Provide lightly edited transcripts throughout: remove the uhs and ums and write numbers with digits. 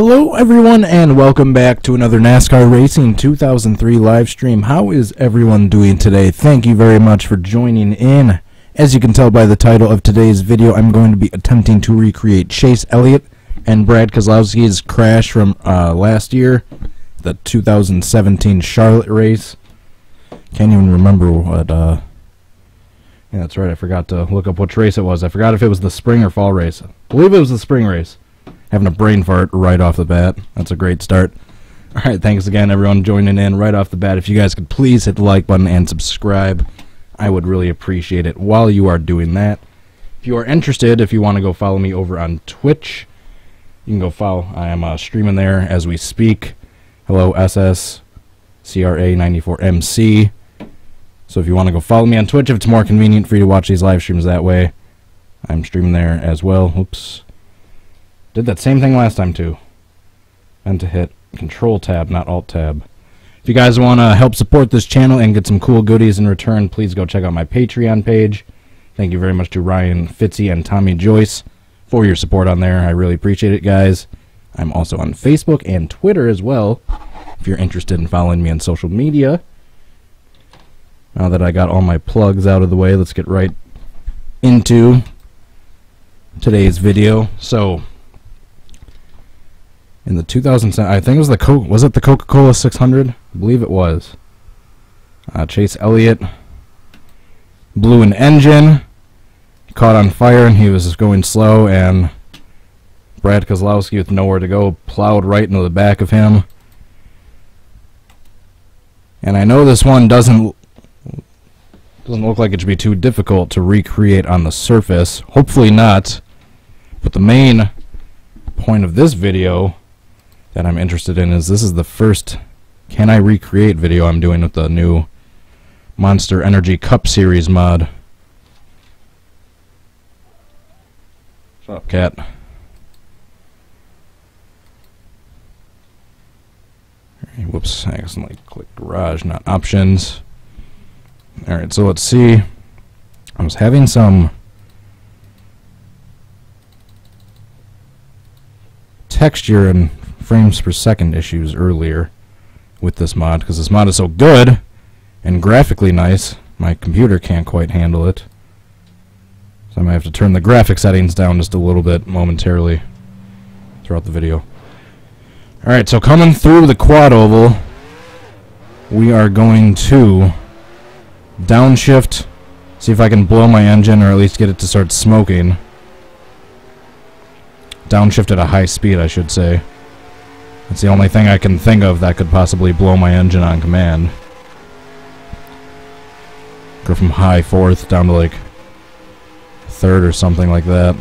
Hello everyone and welcome back to another NASCAR Racing 2003 live stream. How is everyone doing today? Thank you very much for joining in. As you can tell by the title of today's video, I'm going to be attempting to recreate Chase Elliott and Brad Keselowski's crash from last year, the 2017 Charlotte race. Can't even remember what, yeah, that's right, I forgot to look up which race it was. I forgot if it was the spring or fall race. I believe it was the spring race. Having a brain fart right off the bat. That's a great start. Alright, thanks again everyone joining in right off the bat. If you guys could please hit the like button and subscribe, I would really appreciate it while you are doing that. If you are interested, if you want to go follow me over on Twitch, you can go follow. I am streaming there as we speak. Hello SSCRA94MC. So if you want to go follow me on Twitch, if it's more convenient for you to watch these live streams that way, I'm streaming there as well. Oops. Did that same thing last time too. Meant to hit Control Tab, not Alt Tab. If you guys want to help support this channel and get some cool goodies in return, please go check out my Patreon page. Thank you very much to Ryan Fitzy and Tommy Joyce for your support on there. I really appreciate it, guys. I'm also on Facebook and Twitter as well, if you're interested in following me on social media. Now that I got all my plugs out of the way, let's get right into today's video. So, in the 2007, I think it was the Coca-Cola 600? I believe it was. Chase Elliott blew an engine, caught on fire, and he was going slow, and Brad Keselowski, with nowhere to go, plowed right into the back of him. And I know this one doesn't look like it should be too difficult to recreate on the surface. Hopefully not. But the main point of this video that I'm interested in is this is the first Can I Recreate video I'm doing with the new Monster Energy Cup Series mod. What's up, cat? Whoops, I accidentally clicked Garage, not Options. Alright, so let's see. I was having some texture and frames per second issues earlier with this mod, because this mod is so good and graphically nice, my computer can't quite handle it. So I might have to turn the graphic settings down just a little bit momentarily throughout the video. Alright, so coming through the quad oval, we are going to downshift, see if I can blow my engine or at least get it to start smoking. Downshift at a high speed, I should say. That's the only thing I can think of that could possibly blow my engine on command. Go from high fourth down to like third or something like that.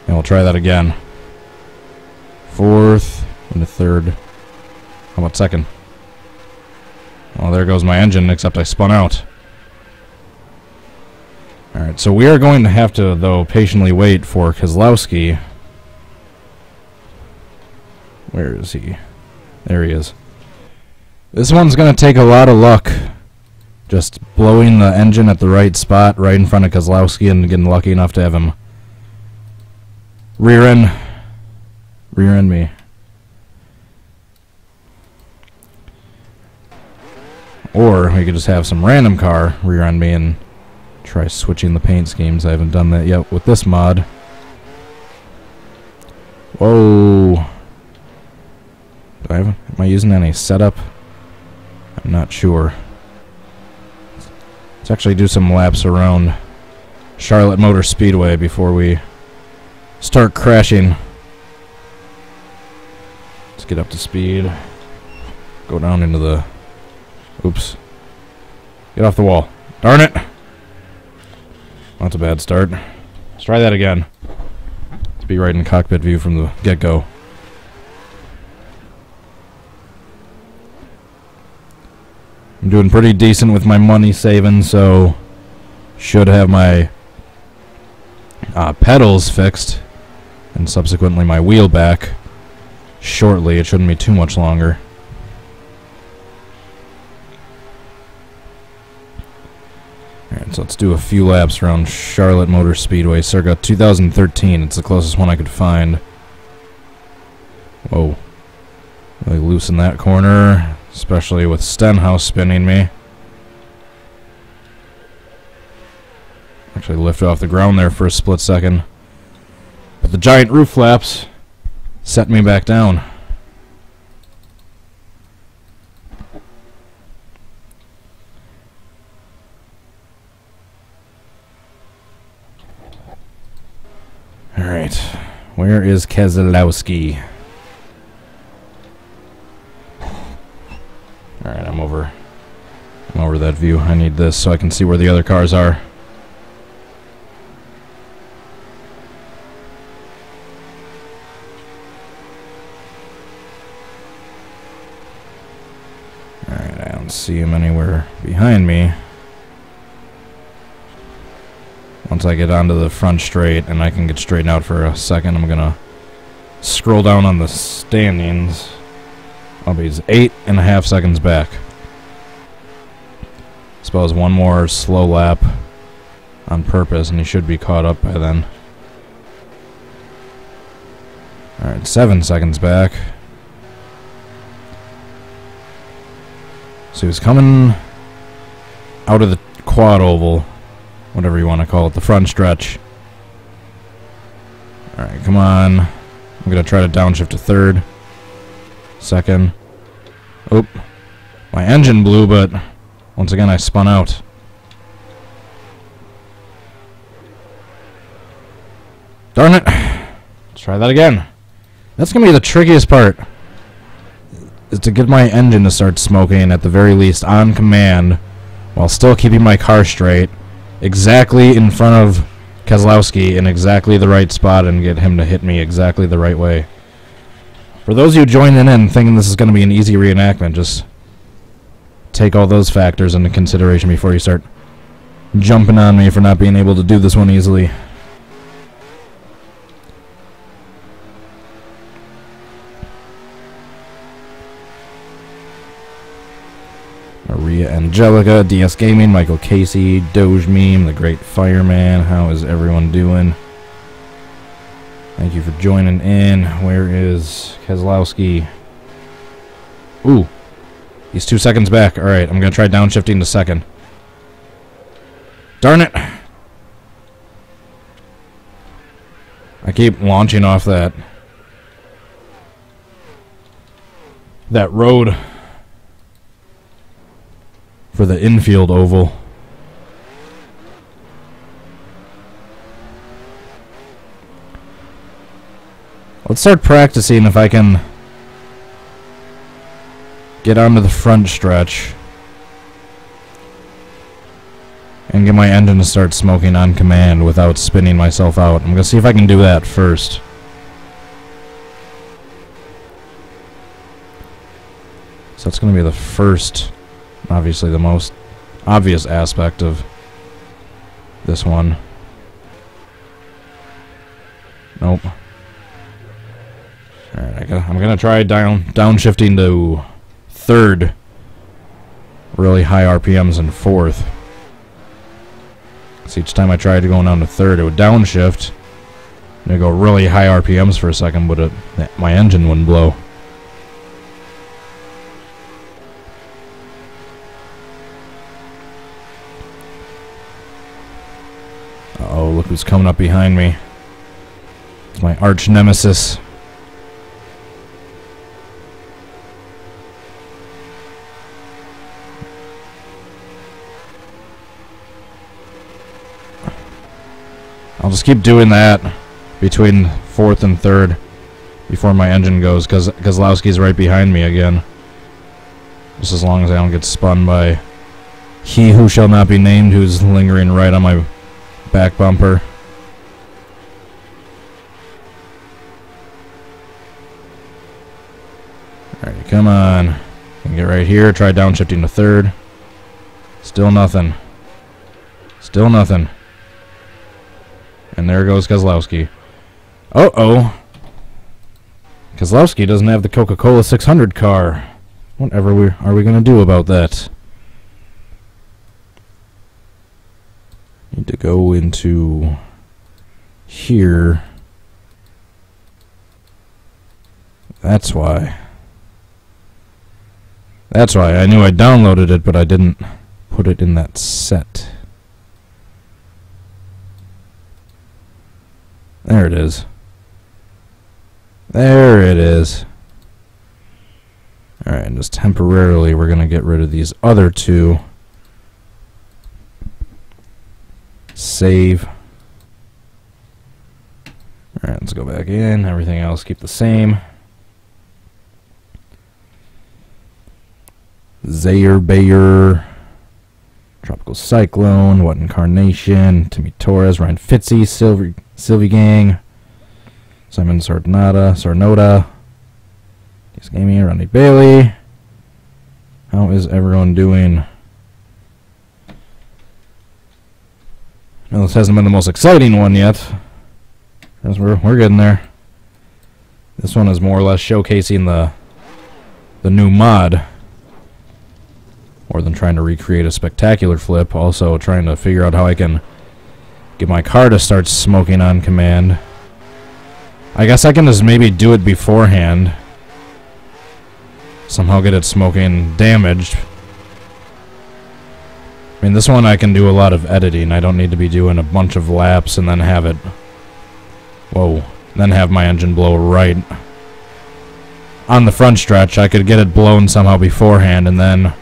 And we'll try that again. Fourth into third. How about second? Well, there goes my engine, except I spun out. Alright, so we are going to have to, though, patiently wait for Keselowski. Where is he? There he is. This one's going to take a lot of luck. Just blowing the engine at the right spot, right in front of Keselowski, and getting lucky enough to have him rear end me. Or we could just have some random car rear end me and try switching the paint schemes. I haven't done that yet with this mod. Whoa. Am I using any setup? I'm not sure. Let's actually do some laps around Charlotte Motor Speedway before we start crashing. Let's get up to speed. Go down into the... Oops. Get off the wall. Darn it! That's a bad start. Let's try that again. Let's be right in cockpit view from the get-go. I'm doing pretty decent with my money saving, so should have my pedals fixed and subsequently my wheel back shortly. It shouldn't be too much longer. Alright, so let's do a few laps around Charlotte Motor Speedway circa 2013. It's the closest one I could find. loose in that corner, especially with Stenhouse spinning me. Actually lifted off the ground there for a split second. But the giant roof flaps set me back down. Alright, where is Keselowski? Alright, I'm over that view. I need this so I can see where the other cars are. Alright, I don't see him anywhere behind me. Once I get onto the front straight and I can get straightened out for a second, I'm gonna scroll down on the standings. I'll be 8.5 seconds back. Suppose one more slow lap on purpose and he should be caught up by then. Alright, 7 seconds back. So he was coming out of the quad oval, whatever you want to call it, the front stretch. Alright, come on. I'm going to try to downshift to third. Second. Oop. My engine blew, but once again I spun out. Darn it. Let's try that again. That's going to be the trickiest part, is to get my engine to start smoking, at the very least on command, while still keeping my car straight, exactly in front of Keselowski in exactly the right spot, and get him to hit me exactly the right way. For those of you joining in thinking this is going to be an easy reenactment, just take all those factors into consideration before you start jumping on me for not being able to do this one easily. Maria Angelica, DS Gaming, Michael Casey, Doge Meme, The Great Fireman. How is everyone doing? Thank you for joining in. Where is Keselowski? Ooh. He's 2 seconds back. Alright, I'm going to try downshifting to second. Darn it! I keep launching off that road for the infield oval. Let's start practicing if I can get onto the front stretch and get my engine to start smoking on command without spinning myself out. I'm going to see if I can do that first. So it's going to be the first, obviously the most obvious aspect of this one. Nope. Alright, I'm going to try downshifting to third. Really high RPMs in fourth. So each time I tried to go down to third, it would downshift. And it'd go really high RPMs for a second, but my engine wouldn't blow. Uh-oh, look who's coming up behind me. It's my arch nemesis. I'll just keep doing that between fourth and third before my engine goes, because Keselowski's right behind me again. Just as long as I don't get spun by he who shall not be named, who's lingering right on my back bumper. Alright, come on. Get right here, try downshifting to third. Still nothing. Still nothing. And there goes Keselowski. Uh-oh. Keselowski doesn't have the Coca-Cola 600 car. Whatever are we going to do about that? Need to go into here. That's why. That's why. I knew I downloaded it, but I didn't put it in that set. There it is. There it is. Alright, and just temporarily we're going to get rid of these other two. Save. Alright, let's go back in. Everything else keep the same. Zaire Bayer. Tropical Cyclone. What Incarnation. Timmy Torres. Ryan Fitzy. Sylvie Gang. Simon Sarnota. Case Gaming. Ronnie Bailey. How is everyone doing? Well, this hasn't been the most exciting one yet. Because we're getting there. This one is more or less showcasing the new mod. More than trying to recreate a spectacular flip. Also trying to figure out how I can get my car to start smoking on command. I guess I can just maybe do it beforehand. Somehow get it smoking damaged. I mean, this one I can do a lot of editing. I don't need to be doing a bunch of laps and then have it... Whoa. Then have my engine blow right on the front stretch. I could get it blown somehow beforehand and then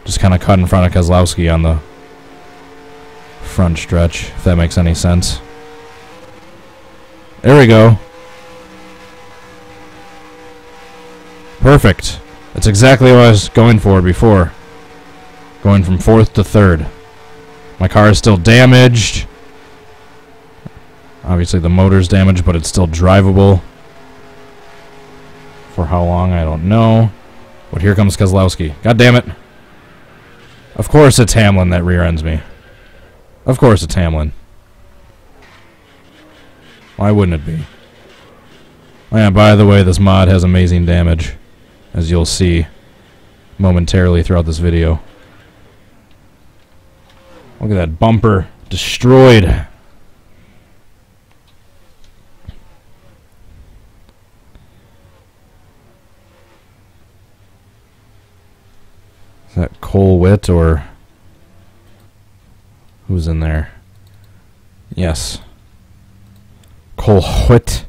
just kind of cut in front of Keselowski on the front stretch, if that makes any sense. There we go. Perfect. That's exactly what I was going for before. Going from 4th to 3rd. My car is still damaged. Obviously the motor's damaged, but it's still drivable. For how long, I don't know. But here comes Keselowski. God damn it. Of course it's Hamlin that rear ends me. Of course it's Hamlin. Why wouldn't it be? Oh yeah, by the way, this mod has amazing damage, as you'll see momentarily throughout this video. Look at that bumper. Destroyed. Is that Cole Witt or who's in there? Yes. Cole Witt.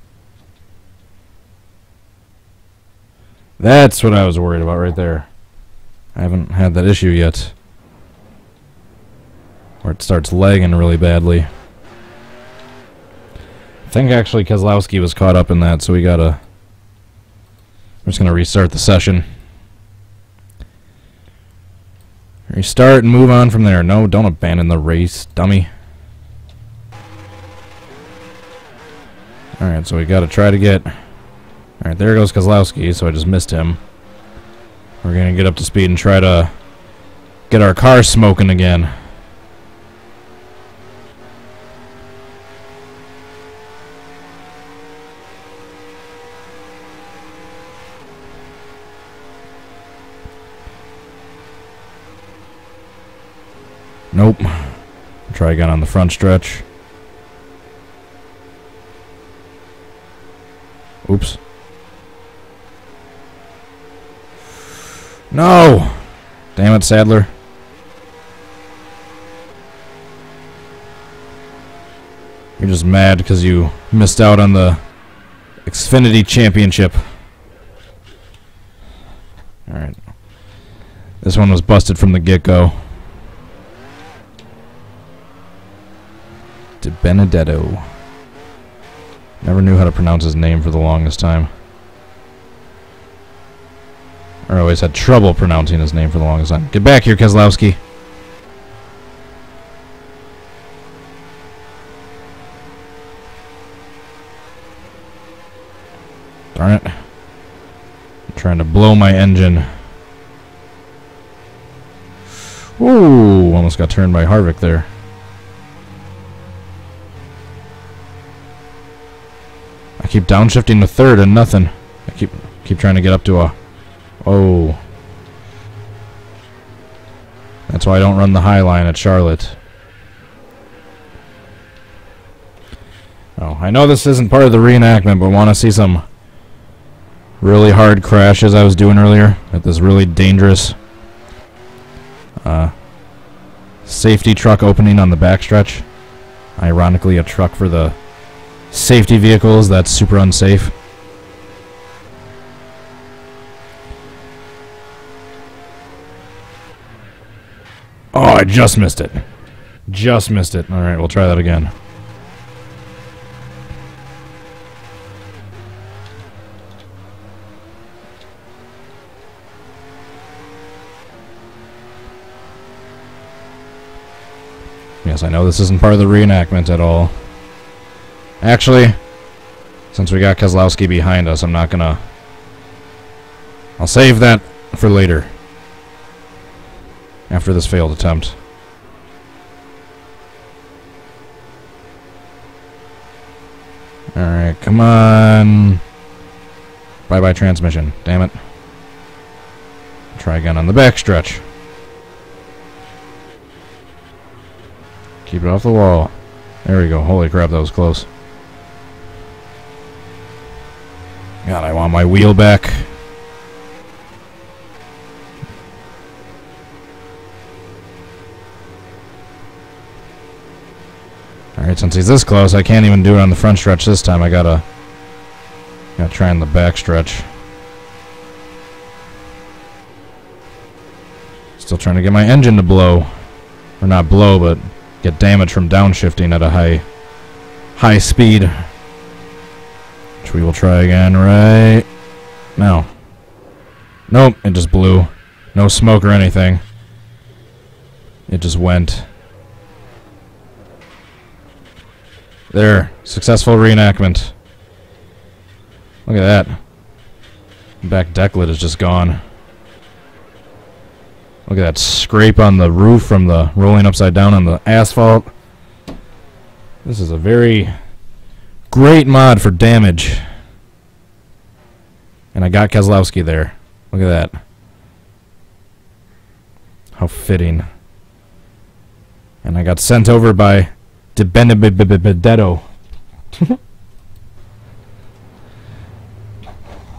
That's what I was worried about right there. I haven't had that issue yet. Where it starts lagging really badly. I think actually Keselowski was caught up in that, so we gotta... I'm just gonna restart the session. Restart and move on from there. No, don't abandon the race, dummy. Alright, so we gotta try to get... Alright, there goes Keselowski, so I just missed him. We're gonna get up to speed and try to get our car smoking again. Nope. Try again on the front stretch. Oops. No! Damn it, Sadler. You're just mad because you missed out on the Xfinity Championship. Alright. This one was busted from the get-go. De Benedetto. Never knew how to pronounce his name for the longest time. Or always had trouble pronouncing his name for the longest time. Get back here, Keselowski. Darn it. I'm trying to blow my engine. Ooh, almost got turned by Harvick there. I keep downshifting to 3rd and nothing. I keep trying to get up to a... Oh. That's why I don't run the high line at Charlotte. Oh, I know this isn't part of the reenactment, but want to see some really hard crashes I was doing earlier at this really dangerous safety truck opening on the backstretch. Ironically, a truck for the safety vehicles that's super unsafe. Oh, I just missed it. Just missed it. Alright, we'll try that again. Yes, I know this isn't part of the reenactment at all. Actually, since we got Keselowski behind us, I'm not gonna... I'll save that for later. After this failed attempt. Alright, come on. Bye-bye transmission. Damn it. Try again on the backstretch. Keep it off the wall. There we go. Holy crap, that was close. God, I want my wheel back. Alright, since he's this close, I can't even do it on the front stretch this time. I gotta try on the back stretch. Still trying to get my engine to blow. Or not blow, but get damage from downshifting at a high speed. Which we will try again right now. Nope, it just blew. No smoke or anything. It just went. There. Successful reenactment. Look at that. Back deck lid is just gone. Look at that scrape on the roof from the rolling upside down on the asphalt. This is a very great mod for damage. And I got Keselowski there. Look at that. How fitting. And I got sent over by De Benedetto.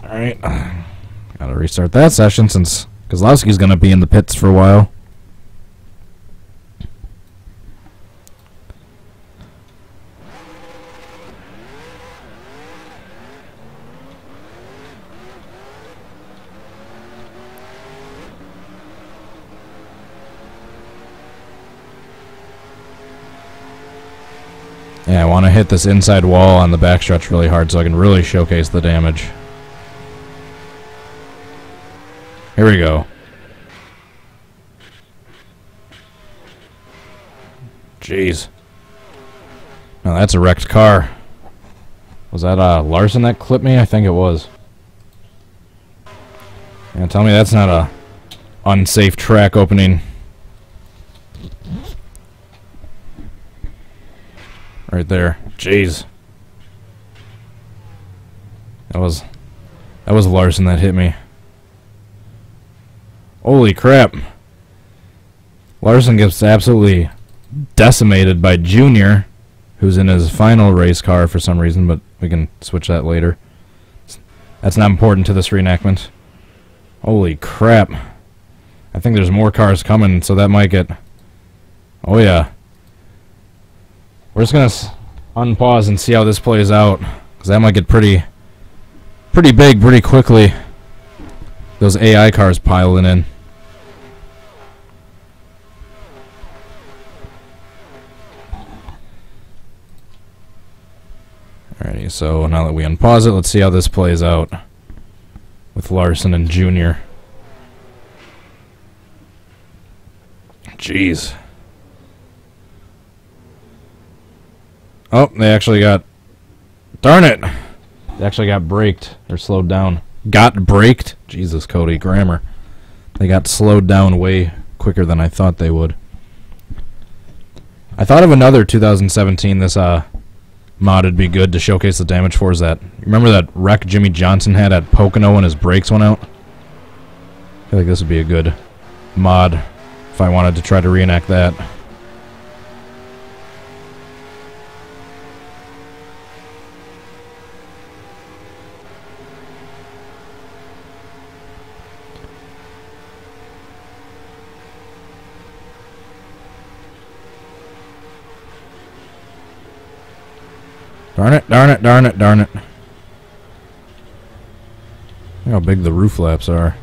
Alright. Gotta restart that session since Keselowski's gonna be in the pits for a while. Yeah, I want to hit this inside wall on the backstretch really hard so I can really showcase the damage. Here we go. Jeez. Now that's a wrecked car. Was that Larson that clipped me? I think it was. Yeah, tell me that's not a unsafe track opening. Right there. Jeez. That was Larson that hit me. Holy crap. Larson gets absolutely decimated by Junior, who's in his final race car for some reason, but we can switch that later. That's not important to this reenactment. Holy crap. I think there's more cars coming, so that might get... Oh yeah. We're just going to unpause and see how this plays out, because that might get pretty big pretty quickly. Those AI cars piling in. Alrighty, so now that we unpause it, let's see how this plays out with Larson and Junior. Jeez. Oh, they actually got... Darn it! They actually got braked. Or slowed down. Got braked? Jesus, Cody, grammar. They got slowed down way quicker than I thought they would. I thought of another 2017 this mod would be good to showcase the damage for. Is that... Remember that wreck Jimmy Johnson had at Pocono when his brakes went out? I feel like this would be a good mod if I wanted to try to reenact that. Darn it, darn it, darn it, darn it. Look how big the roof flaps are.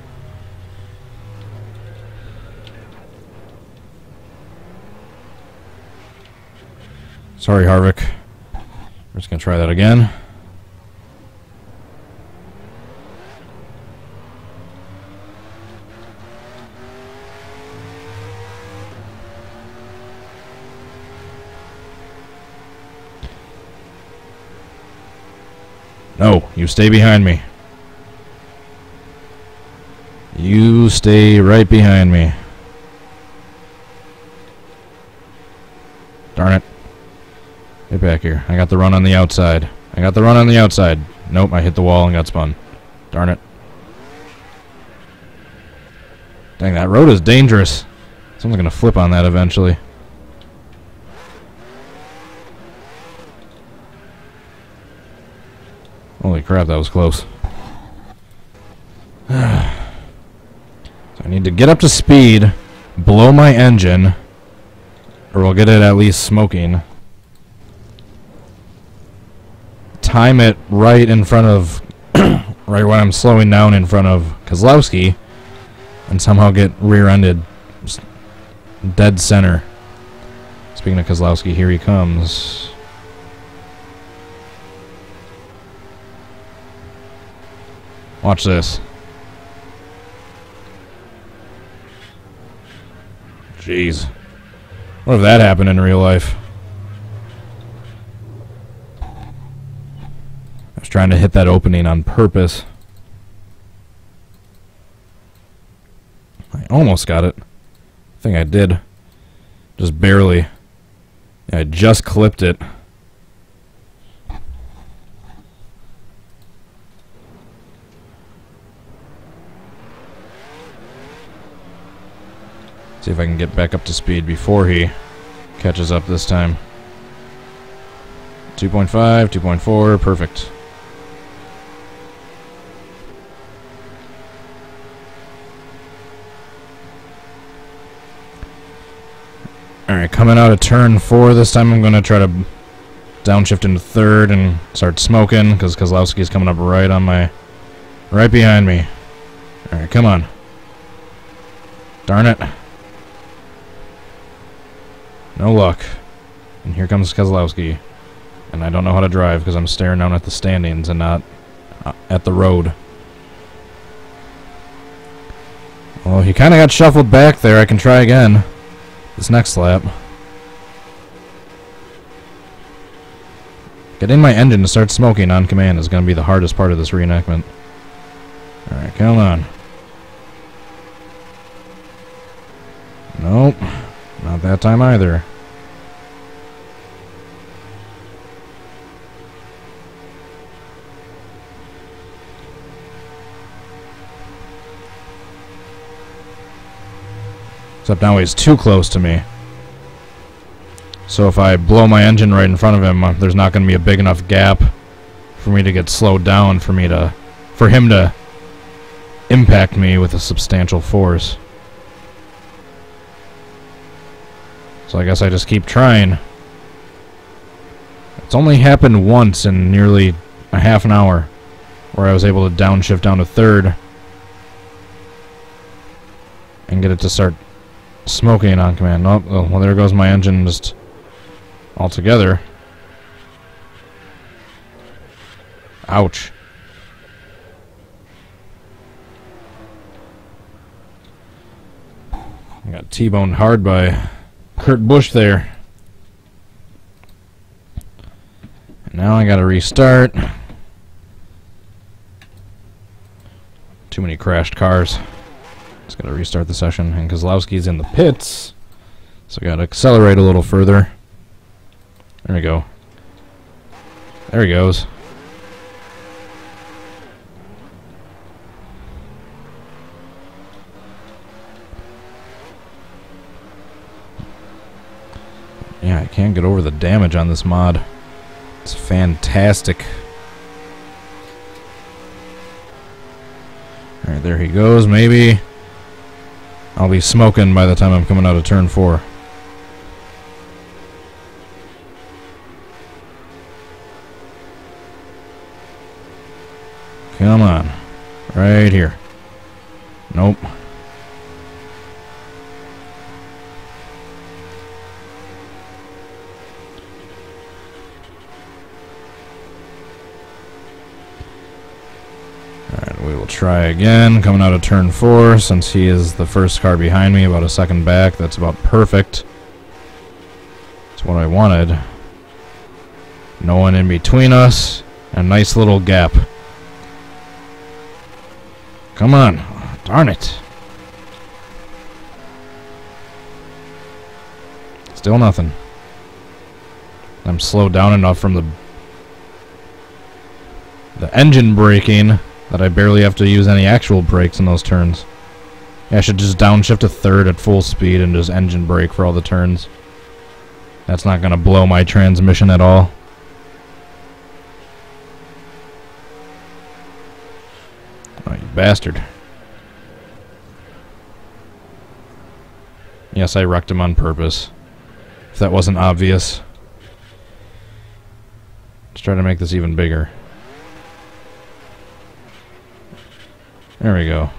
Sorry, Harvick. We're just going to try that again. No, you stay behind me. You stay right behind me. Darn it. Get back here. I got the run on the outside. I got the run on the outside. Nope, I hit the wall and got spun. Darn it. Dang, that road is dangerous. Someone's going to flip on that eventually. Holy crap, that was close. So I need to get up to speed, blow my engine, or we'll get it at least smoking. Time it right in front of, right when I'm slowing down in front of Keselowski, and somehow get rear-ended dead center. Speaking of Keselowski, here he comes. Watch this. Jeez. What if that happened in real life? I was trying to hit that opening on purpose. I almost got it. I think I did. Just barely. I just clipped it. See if I can get back up to speed before he catches up this time. 2.5, 2.4, perfect. Alright, coming out of turn 4 this time, I'm going to try to downshift into third and start smoking, because Keselowski's coming up right behind me. Alright, come on. Darn it. No luck. And here comes Keselowski. And I don't know how to drive because I'm staring down at the standings and not at the road. Well, he kind of got shuffled back there. I can try again. This next lap. Getting my engine to start smoking on command is going to be the hardest part of this reenactment. Alright, come on. Nope. Not that time either. Except now he's too close to me. So if I blow my engine right in front of him, there's not going to be a big enough gap for me to get slowed down for him to impact me with a substantial force. So I guess I just keep trying. It's only happened once in nearly a half an hour where I was able to downshift down to third and get it to start smoking on command. Oh, well, there goes my engine just altogether. Ouch. I got T-boned hard by Kurt Busch there. And now I gotta restart. Too many crashed cars. Just gotta restart the session. And Keselowski's in the pits, so I gotta accelerate a little further. There we go. There he goes. Yeah, I can't get over the damage on this mod. It's fantastic. Alright, there he goes. Maybe I'll be smoking by the time I'm coming out of turn 4. Right here. Nope. Alright, we will try again, coming out of turn 4, since he is the first car behind me, about a second back. That's about perfect. That's what I wanted. No one in between us. A nice little gap. Come on. Darn it. Still nothing. I'm slowed down enough from the engine braking that I barely have to use any actual brakes in those turns. Yeah, I should just downshift to third at full speed and just engine brake for all the turns. That's not going to blow my transmission at all. Oh, you bastard. Yes, I wrecked him on purpose. If that wasn't obvious. Let's try to make this even bigger. There we go.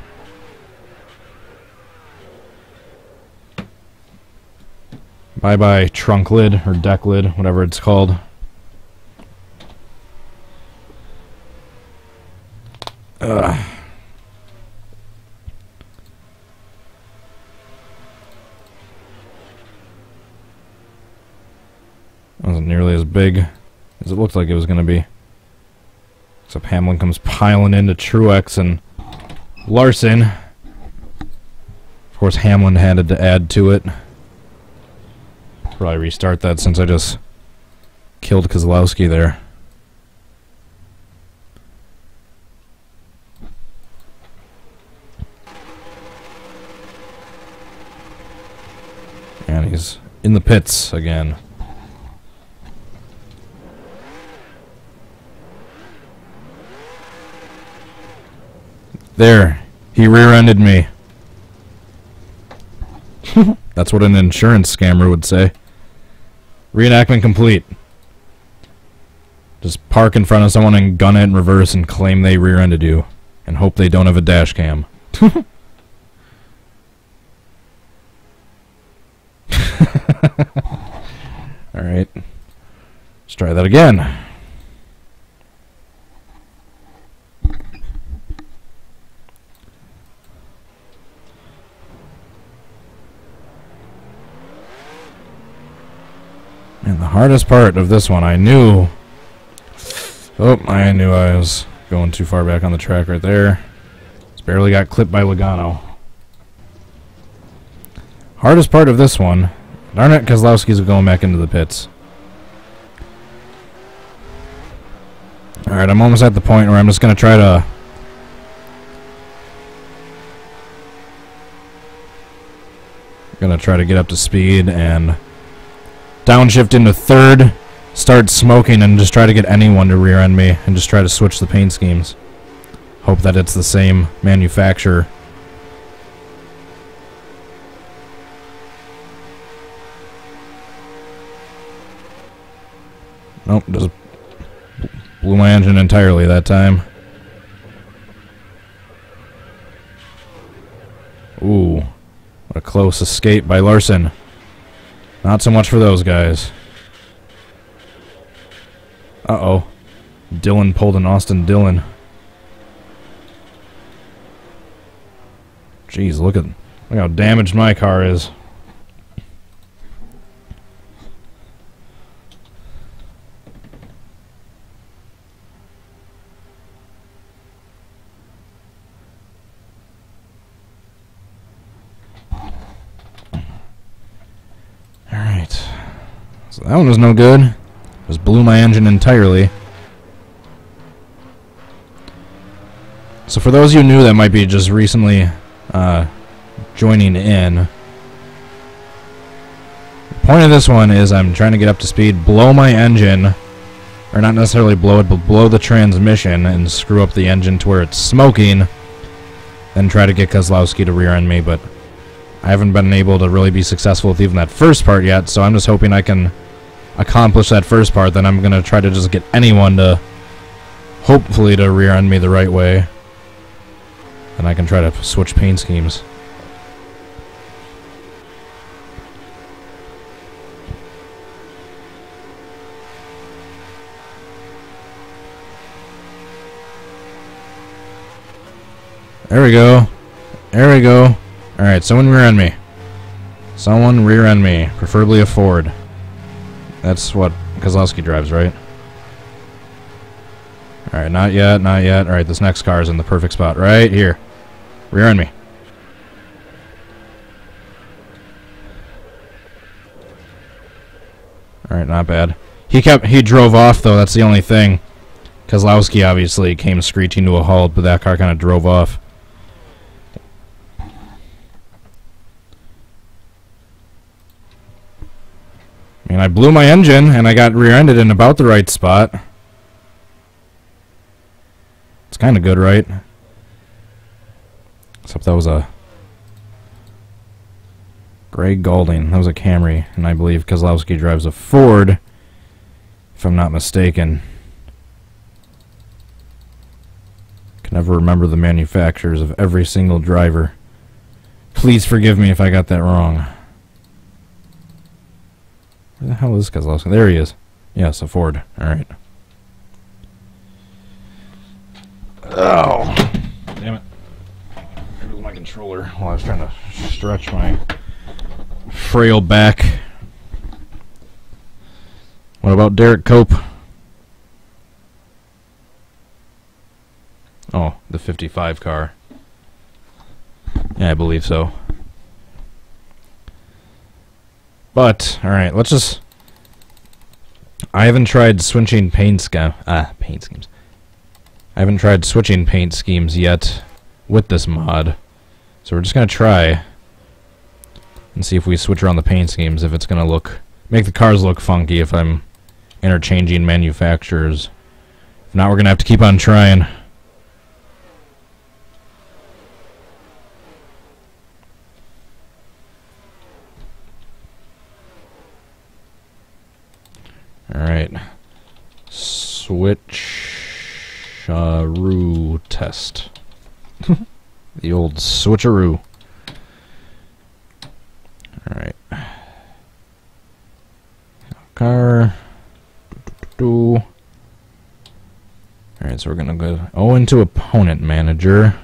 Bye-bye trunk lid, or deck lid, whatever it's called. Ugh. Wasn't nearly as big as it looked like it was going to be. Except Hamlin comes piling into Truex and Larson. Of course, Hamlin had to add to it. Probably restart that since I just killed Keselowski there. And he's in the pits again. There, he rear-ended me. That's what an insurance scammer would say. Reenactment complete. Just park in front of someone and gun it in reverse and claim they rear-ended you. And hope they don't have a dash cam. Alright. Let's try that again. And the hardest part of this one, I knew I was going too far back on the track right there. Just barely got clipped by Logano. Hardest part of this one, darn it, Keselowski's going back into the pits. Alright, I'm almost at the point where I'm just going to try to get up to speed and downshift into third, start smoking, and just try to get anyone to rear end me, and just try to switch the paint schemes. Hope that it's the same manufacturer. Nope, just blew my engine entirely that time. Ooh, what a close escape by Larson. Not so much for those guys. Uh-oh. Dillon pulled an Austin Dillon. Jeez, look how damaged my car is. So that one was no good. Just blew my engine entirely. So for those of you new that might be just recently joining in, the point of this one is I'm trying to get up to speed, blow my engine, or not necessarily blow it, but blow the transmission and screw up the engine to where it's smoking, then try to get Keselowski to rear end me, but I haven't been able to really be successful with even that first part yet, so I'm just hoping I can accomplish that first part. Then I'm going to try to just get anyone to, hopefully, to rear end me the right way. Then I can try to switch paint schemes. There we go. There we go. Alright, someone rear end me. Someone rear end me. Preferably a Ford. That's what Keselowski drives, right? Alright, not yet, not yet. Alright, this next car is in the perfect spot. Right here. Rear end me. Alright, not bad. He drove off, though. That's the only thing. Keselowski obviously came screeching to a halt, but that car kind of drove off. I mean, I blew my engine, and I got rear-ended in about the right spot. It's kind of good, right? Except that was a Greg Goulding. That was a Camry, and I believe Keselowski drives a Ford, if I'm not mistaken. Can never remember the manufacturers of every single driver. Please forgive me if I got that wrong. Where the hell is Keselowski? There he is. Yes, a Ford. Alright. Oh. Damn it. There goes my controller while I was trying to stretch my frail back. What about Derek Cope? Oh, the 55 car. Yeah, I believe so. But, alright, let's just... I haven't tried switching paint schemes. I haven't tried switching paint schemes yet with this mod. So we're just going to try and see if we switch around the paint schemes, if it's going to make the cars look funky if I'm interchanging manufacturers. If not, we're going to have to keep on trying. Alright. Switcheroo test. The old switcheroo. Alright. Car. Alright, so we're gonna go into opponent manager.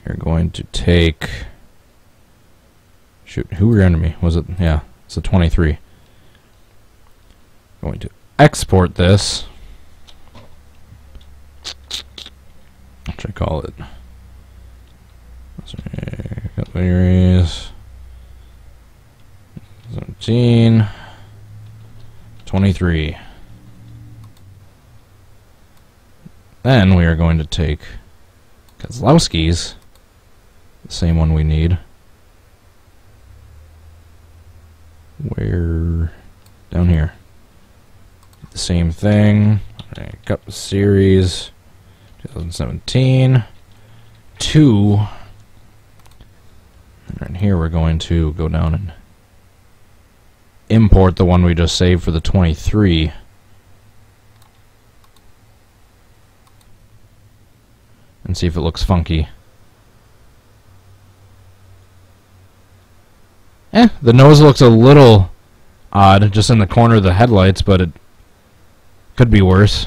We're going to take... Shoot, who were your enemy? Was it? Yeah, it's a 23. Going to export this. What should I call it? Series 17, 23. Then we are going to take Keselowski's, the same one we need. Where? Down here. The same thing. Right, Cup Series 2017. 2. And right here we're going to go down and import the one we just saved for the 23. And see if it looks funky. The nose looks a little odd, just in the corner of the headlights, but it could be worse.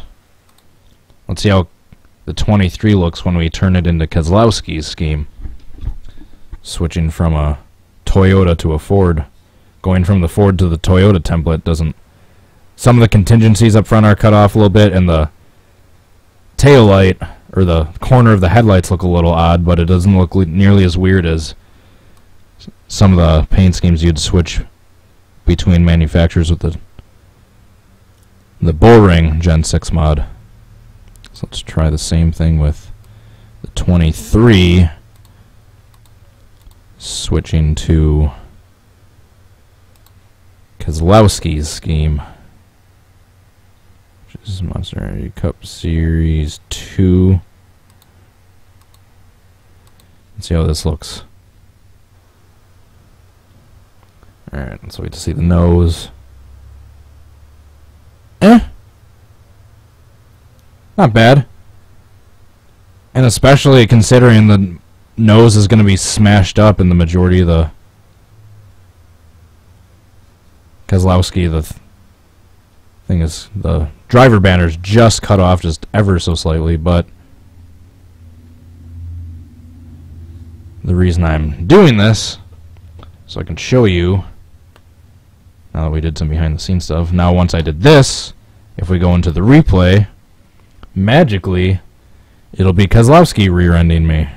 Let's see how the 23 looks when we turn it into Keselowski's scheme. Switching from a Toyota to a Ford. Going from the Ford to the Toyota template doesn't... Some of the contingencies up front are cut off a little bit, and the tail light, or the corner of the headlights look a little odd, but it doesn't look nearly as weird as some of the paint schemes you'd switch between manufacturers with the Bullring Gen 6 mod. So let's try the same thing with the 23, switching to Keselowski's scheme, which is Monster Energy Cup Series 2. Let's see how this looks. Alright, let's wait to see the nose. Not bad. And especially considering the nose is going to be smashed up in the majority of the Keselowski. The thing is, the driver banner's just cut off just ever so slightly, but the reason I'm doing this, so I can show you, now that we did some behind the scenes stuff, now once I did this, if we go into the replay, magically, it'll be Keselowski rear-ending me.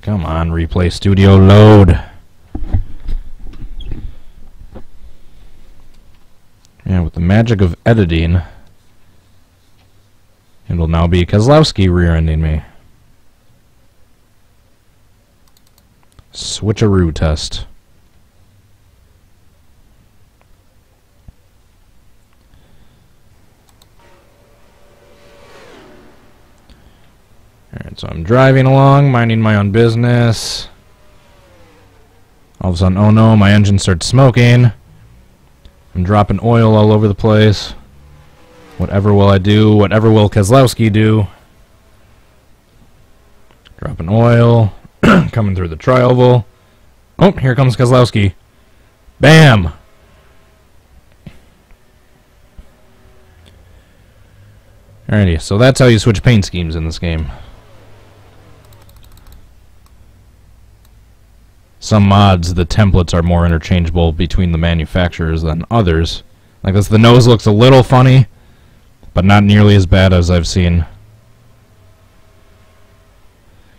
Come on, Replay Studio, load. Yeah, with the magic of editing, it'll now be Keselowski rear-ending me. Switcheroo test. Alright, so I'm driving along, minding my own business. All of a sudden, oh no, my engine starts smoking. I'm dropping oil all over the place. Whatever will I do? Whatever will Keselowski do? Dropping oil. Coming through the tri-oval. Oh, here comes Keselowski. Bam! Alrighty, so that's how you switch paint schemes in this game. Some mods, the templates are more interchangeable between the manufacturers than others. Like this, the nose looks a little funny, but not nearly as bad as I've seen.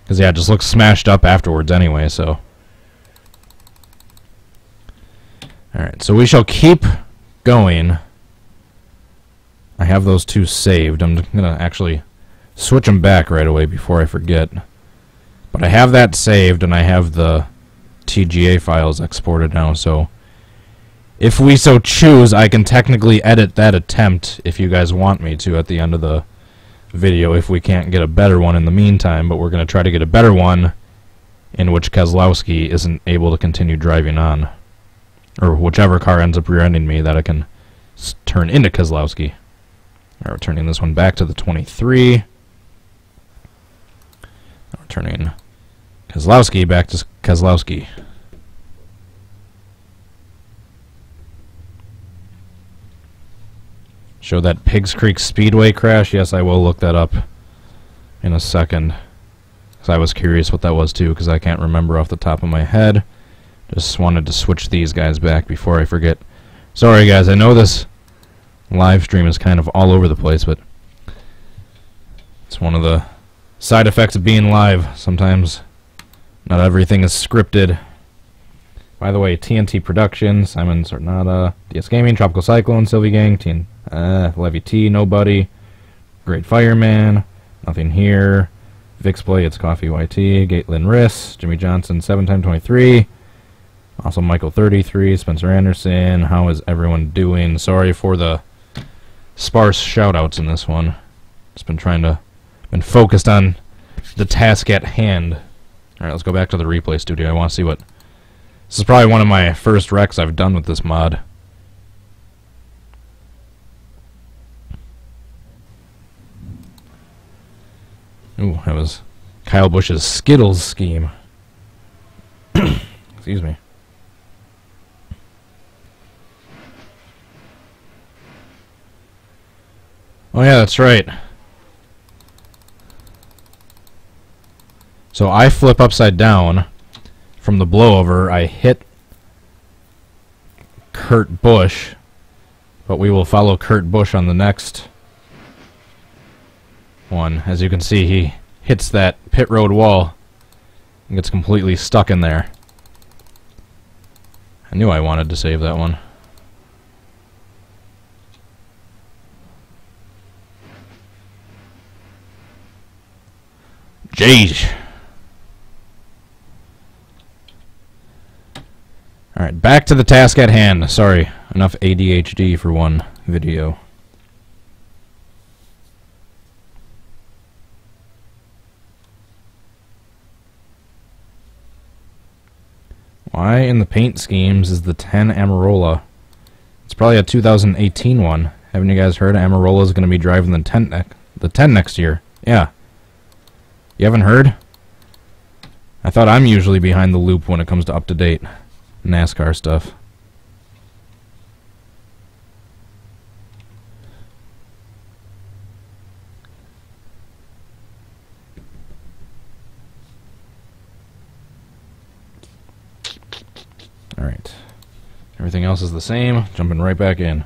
Because, yeah, it just looks smashed up afterwards anyway, so. Alright, so we shall keep going. I have those two saved. I'm going to actually switch them back right away before I forget. But I have that saved, and I have the TGA files exported now, so if we so choose, I can technically edit that attempt if you guys want me to at the end of the video if we can't get a better one in the meantime, but we're going to try to get a better one in which Keselowski isn't able to continue driving on, or whichever car ends up rear-ending me that I can turn into Keselowski. We're turning this one back to the 23. We're turning Keselowski back to Keselowski. Show that Pigs Creek Speedway crash? Yes, I will look that up in a second. Because I was curious what that was too, because I can't remember off the top of my head. Just wanted to switch these guys back before I forget. Sorry guys, I know this live stream is kind of all over the place, but it's one of the side effects of being live. Sometimes not everything is scripted. By the way, TNT Productions, Simon Sornada, DS Gaming, Tropical Cyclone, Sylvie Gang, Levy T, Nobody, Great Fireman, Nothing Here, Vix Play, It's Coffee YT, Gatelin Riss, Jimmy Johnson, 7x23, also Michael 33, Spencer Anderson. How is everyone doing? Sorry for the sparse shoutouts in this one. Just been focused on the task at hand. Alright, let's go back to the replay studio. I want to see what. This is probably one of my first wrecks I've done with this mod. Ooh, that was Kyle Busch's Skittles scheme. Excuse me. Oh yeah, that's right. So I flip upside down from the blowover. I hit Kurt Busch, but we will follow Kurt Busch on the next one. As you can see, he hits that pit road wall and gets completely stuck in there. I knew I wanted to save that one. Jeez. Alright, back to the task at hand. Sorry, enough ADHD for one video. Why in the paint schemes is the 10 Amarola? It's probably a 2018 one. Haven't you guys heard Amarola is going to be driving the 10 next year? Yeah. You haven't heard? I thought I'm usually behind the loop when it comes to up-to-date NASCAR stuff. Alright. Everything else is the same. Jumping right back in.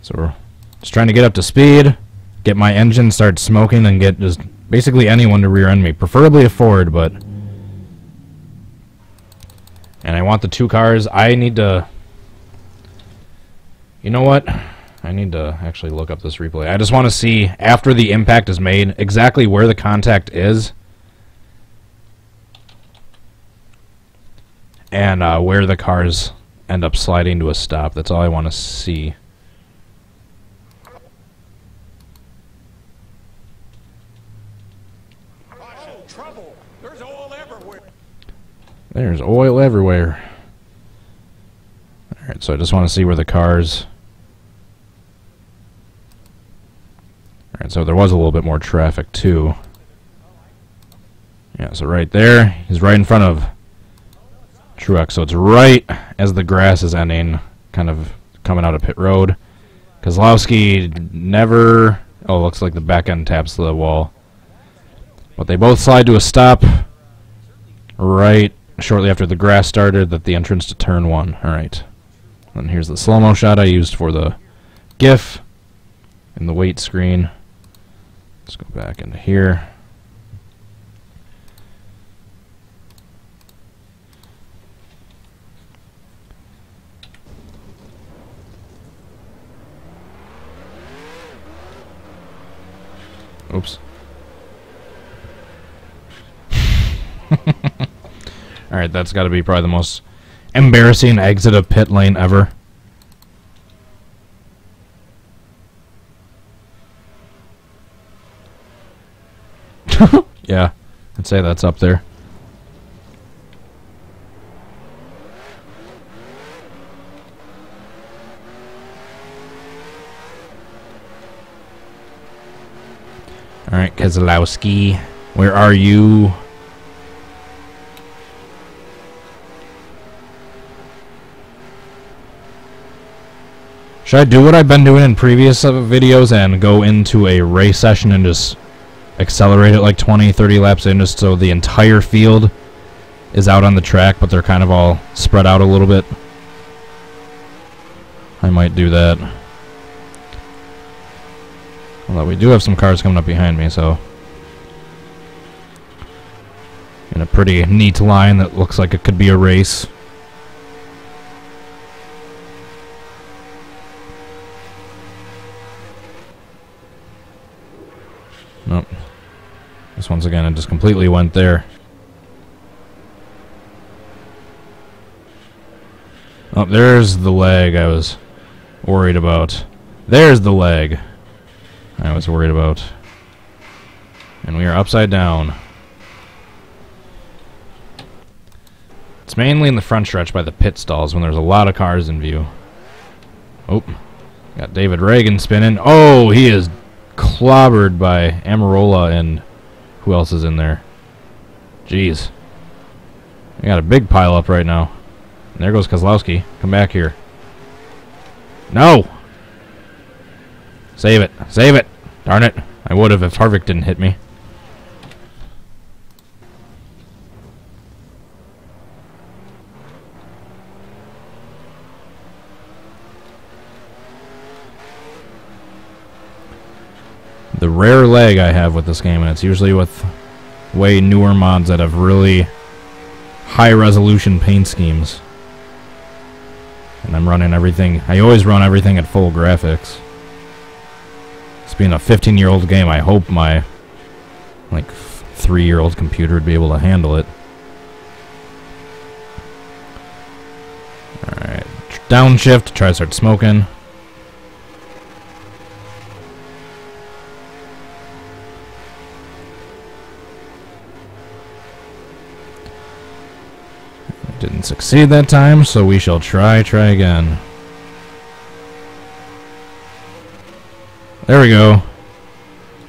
So we're just trying to get up to speed, get my engine start smoking, and get just basically anyone to rear end me. Preferably a Ford, but... And I want the two cars. I need to... You know what? I need to actually look up this replay. I just want to see, after the impact is made, exactly where the contact is. And where the cars end up sliding to a stop. That's all I want to see. Trouble. There's oil everywhere. There's oil everywhere. Alright, so I just want to see where the cars... Alright, so there was a little bit more traffic too. Yeah, so right there, he's right in front of Truex, so it's right as the grass is ending, kind of coming out of pit road. Keselowski never... Oh, looks like the back end taps the wall. But they both slide to a stop right shortly after the grass started, that the entrance to turn 1. Alright. And here's the slow-mo shot I used for the GIF in the wait screen. Let's go back into here. Oops. Alright, that's got to be probably the most embarrassing exit of pit lane ever. Yeah, I'd say that's up there. Alright, Keselowski, where are you? Should I do what I've been doing in previous videos and go into a race session and just accelerate it like 20-30 laps in, just so the entire field is out on the track, but they're kind of all spread out a little bit? I might do that. Although we do have some cars coming up behind me, so... In a pretty neat line that looks like it could be a race. Nope. This once again, it just completely went there. Oh, there's the lag I was worried about. There's the lag I was worried about. And we are upside down. It's mainly in the front stretch by the pit stalls when there's a lot of cars in view. Oh, got David Reagan spinning. Oh, he is clobbered by Amarola, and who else is in there? Jeez. We got a big pile up right now. And there goes Keselowski. Come back here. No! Save it. Save it! Darn it. I would have if Harvick didn't hit me. The rare lag I have with this game, and it's usually with way newer mods that have really high resolution paint schemes. And I'm running everything, I always run everything at full graphics. This being a 15-year-old game, I hope my like 3-year-old computer would be able to handle it. Alright, downshift, try to start smoking. Didn't succeed that time, so we shall try again. There we go.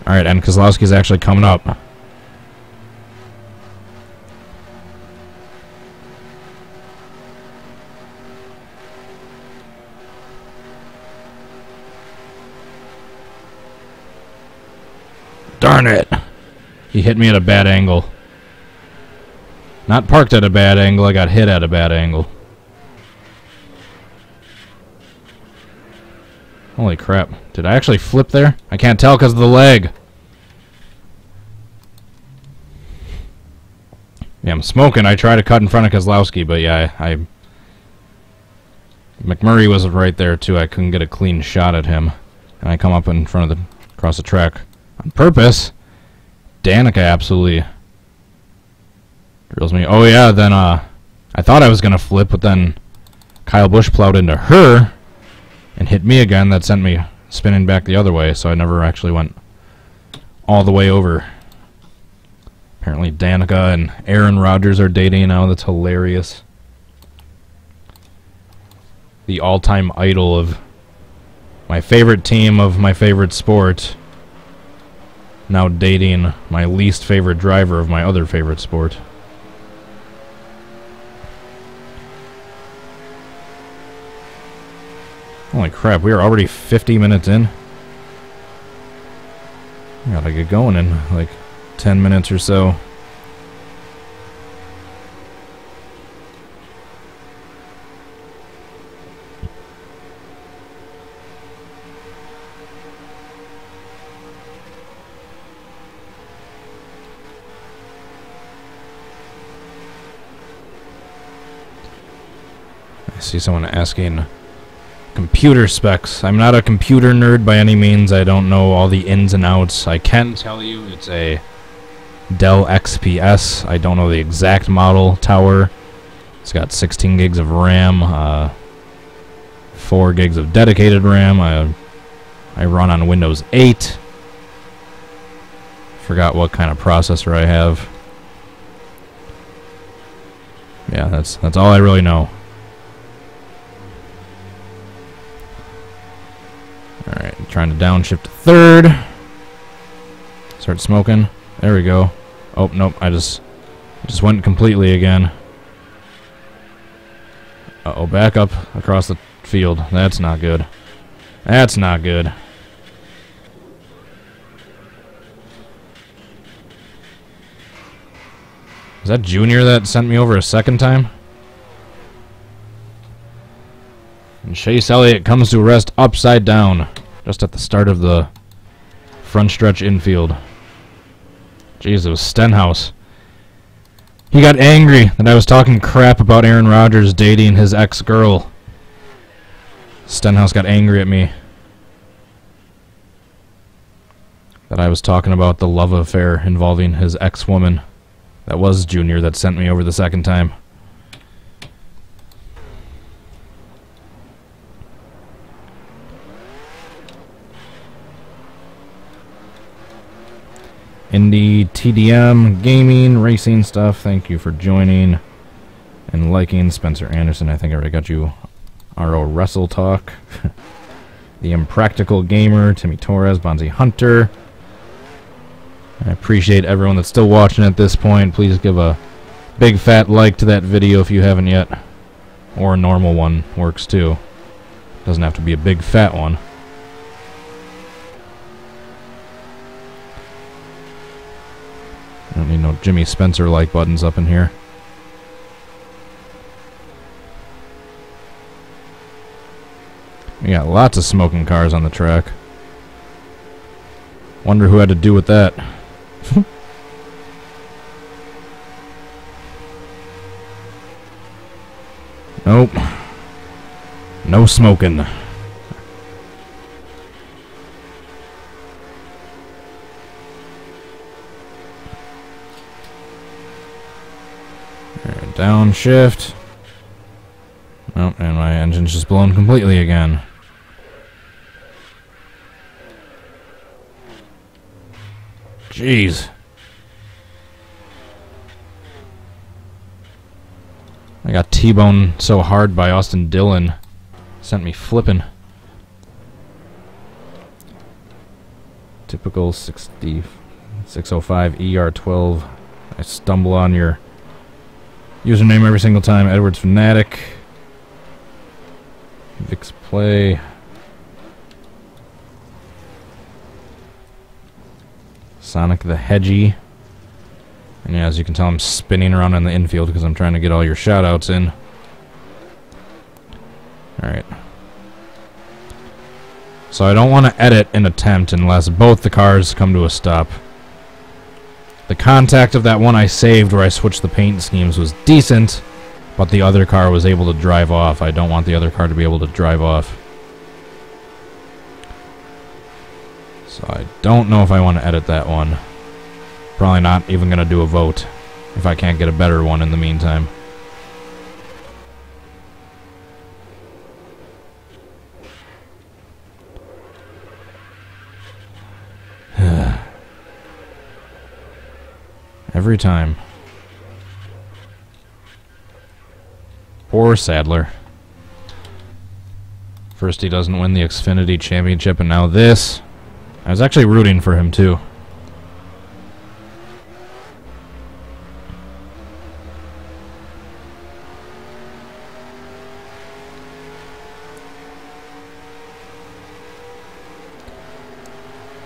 Alright, and Keselowski's actually coming up. Darn it! He hit me at a bad angle. Not parked at a bad angle, I got hit at a bad angle. Holy crap. Did I actually flip there? I can't tell because of the leg. Yeah, I'm smoking. I tried to cut in front of Keselowski, but yeah, McMurray was right there too. I couldn't get a clean shot at him. And I come up in front of across the track on purpose. Danica absolutely drills me. Oh yeah, then I thought I was gonna flip, but then Kyle Busch plowed into her and hit me again. That sent me spinning back the other way, so I never actually went all the way over. Apparently Danica and Aaron Rodgers are dating now. That's hilarious. The all-time idol of my favorite team of my favorite sport now dating my least favorite driver of my other favorite sport. Holy crap, we are already 50 minutes in. I gotta get going in like 10 minutes or so. I see someone asking computer specs. I'm not a computer nerd by any means. I don't know all the ins and outs. I can tell you it's a Dell XPS. I don't know the exact model tower. It's got 16 gigs of RAM, 4 gigs of dedicated RAM. I run on Windows 8. Forgot what kind of processor I have. Yeah, that's all I really know. Alright, trying to downshift to third. Start smoking. There we go. Oh, nope, I just went completely again. Uh-oh, back up across the field. That's not good. That's not good. Is that Junior that sent me over a second time? And Chase Elliott comes to rest upside down just at the start of the front stretch infield. Jeez, it was Stenhouse. He got angry that I was talking crap about Aaron Rodgers dating his ex-girl. Stenhouse got angry at me that I was talking about the love affair involving his ex-woman. That was Junior that sent me over the second time. Indie, TDM, gaming, racing stuff. Thank you for joining and liking. Spencer Anderson, I think I already got you. RO Wrestle Talk. The Impractical Gamer, Timmy Torres, Bonzi Hunter. I appreciate everyone that's still watching at this point. Please give a big fat like to that video if you haven't yet. Or a normal one works too. Doesn't have to be a big fat one. I don't need no Jimmy Spencer like buttons up in here. We got lots of smoking cars on the track. Wonder who had to do with that. Nope. No smoking. Downshift. Oh, and my engine's just blown completely again. Jeez. I got T-boned so hard by Austin Dillon. Sent me flipping. Typical 605 ER12. I stumble on your username every single time. Edwards Fanatic. Vix Play. Sonic the Hedgie. And yeah, as you can tell, I'm spinning around in the infield because I'm trying to get all your shoutouts in. Alright. So I don't want to edit an attempt unless both the cars come to a stop. The contact of that one I saved where I switched the paint schemes was decent, but the other car was able to drive off. I don't want the other car to be able to drive off. So I don't know if I want to edit that one. Probably not even going to do a vote if I can't get a better one in the meantime. Every time. Poor Sadler. First he doesn't win the Xfinity Championship, and now this. I was actually rooting for him too.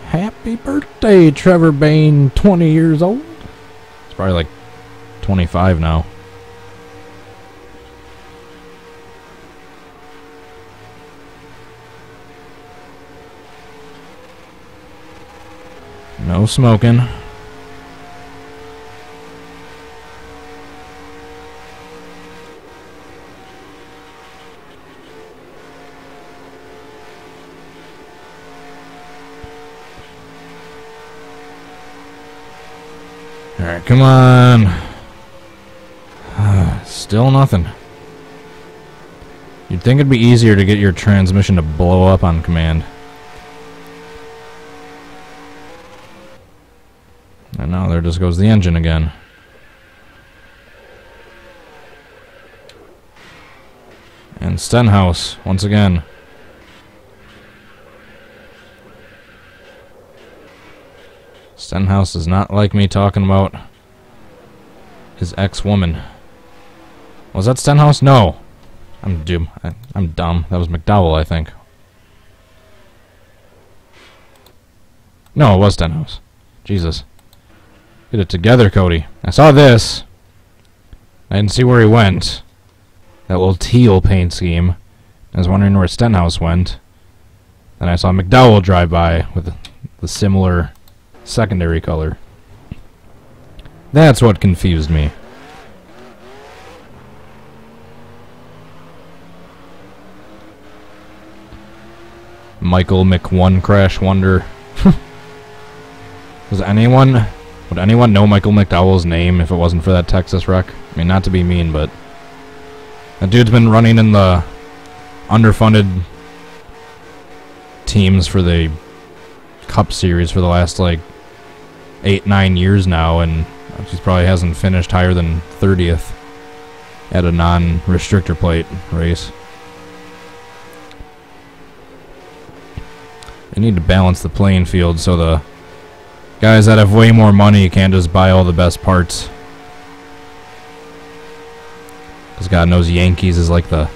Happy birthday, Trevor Bain, 20 years old. It's probably like 25 now. No smoking. Alright, come on. Still nothing. You'd think it'd be easier to get your transmission to blow up on command. And now there just goes the engine again. And Stenhouse, once again. Stenhouse does not like me talking about his ex-woman. Was that Stenhouse? No. I'm dumb. I'm dumb. That was McDowell, I think. No, it was Stenhouse. Jesus. Get it together, Cody. I saw this. I didn't see where he went. That little teal paint scheme. I was wondering where Stenhouse went. Then I saw McDowell drive by with the similar secondary color. That's what confused me. Michael McOne Crash Wonder. Would anyone know Michael McDowell's name if it wasn't for that Texas wreck? I mean, not to be mean, but that dude's been running in the underfunded teams for the Cup Series for the last, like, 8-9 years now, and he probably hasn't finished higher than 30th at a non-restrictor plate race. They need to balance the playing field so the guys that have way more money can't just buy all the best parts. Because God knows Yankees is like the...